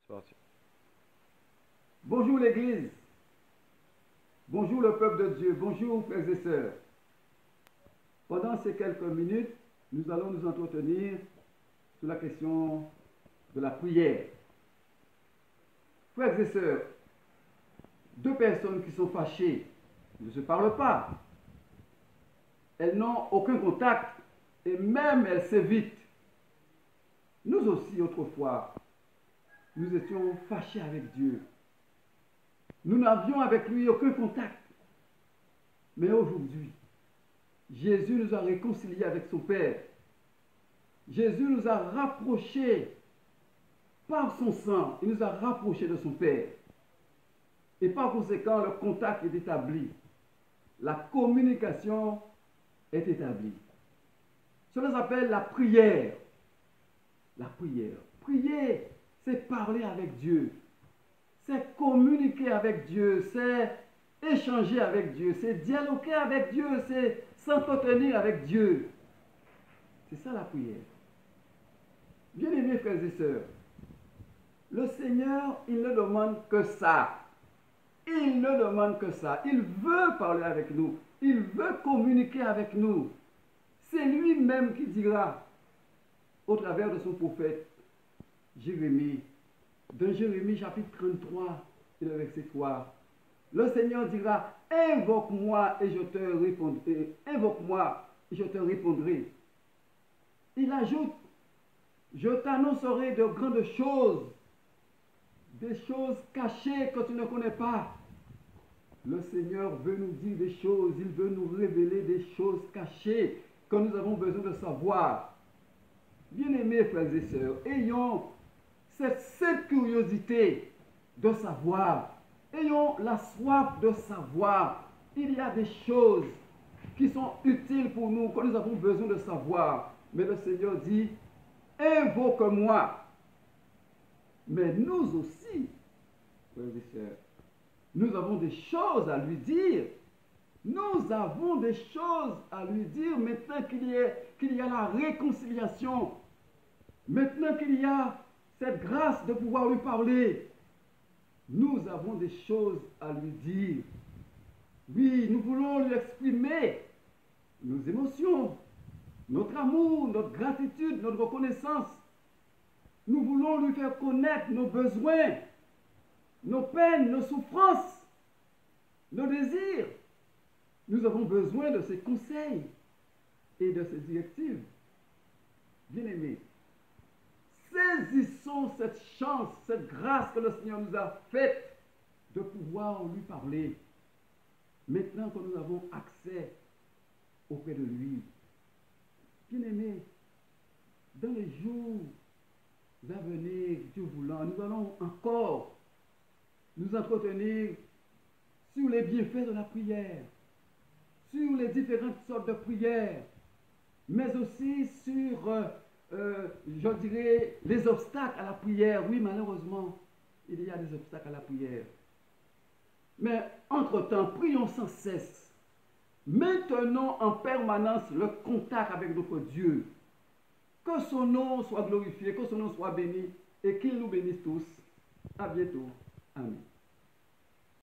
Sorti. Bonjour l'Église, bonjour le peuple de Dieu, bonjour frères et sœurs. Pendant ces quelques minutes, nous allons nous entretenir sur la question de la prière. Frères et sœurs, deux personnes qui sont fâchées ne se parlent pas. Elles n'ont aucun contact et même elles s'évitent. Nous aussi, autrefois, nous étions fâchés avec Dieu. Nous n'avions avec lui aucun contact. Mais aujourd'hui, Jésus nous a réconciliés avec son Père. Jésus nous a rapprochés par son sang. Il nous a rapprochés de son Père. Et par conséquent, le contact est établi. La communication est établie. Cela s'appelle la prière. La prière. Prier, c'est parler avec Dieu. C'est communiquer avec Dieu. C'est échanger avec Dieu. C'est dialoguer avec Dieu. C'est s'entretenir avec Dieu. C'est ça la prière. Bien-aimés frères et sœurs, le Seigneur, il ne demande que ça. Il ne demande que ça. Il veut parler avec nous. Il veut communiquer avec nous. C'est lui-même qui dira, au travers de son prophète Jérémie, dans Jérémie chapitre 33 et le verset 3, le Seigneur dira, invoque-moi et je te répondrai. Invoque-moi et je te répondrai. Il ajoute, je t'annoncerai de grandes choses, des choses cachées que tu ne connais pas. Le Seigneur veut nous dire des choses, il veut nous révéler des choses cachées que nous avons besoin de savoir. Bien-aimés frères et sœurs, ayons cette curiosité de savoir. Ayons la soif de savoir. Il y a des choses qui sont utiles pour nous, que nous avons besoin de savoir. Mais le Seigneur dit, invoque-moi. Mais nous aussi, frères et sœurs, nous avons des choses à lui dire. Nous avons des choses à lui dire maintenant qu'il y a la réconciliation. Maintenant qu'il y a cette grâce de pouvoir lui parler. Nous avons des choses à lui dire. Oui, nous voulons lui exprimer nos émotions, notre amour, notre gratitude, notre reconnaissance. Nous voulons lui faire connaître nos besoins, nos peines, nos souffrances, nos désirs. Nous avons besoin de ses conseils et de ses directives. Bien-aimés, saisissons cette chance, cette grâce que le Seigneur nous a faite de pouvoir lui parler. Maintenant que nous avons accès auprès de lui. Bien-aimés, dans les jours à venir, Dieu voulant, nous allons encore nous entretenir sur les bienfaits de la prière, sur les différentes sortes de prières, mais aussi sur, je dirais, les obstacles à la prière. Oui, malheureusement, il y a des obstacles à la prière. Mais entre-temps, prions sans cesse. Maintenons en permanence le contact avec notre Dieu. Que son nom soit glorifié, que son nom soit béni et qu'il nous bénisse tous. À bientôt. Amen.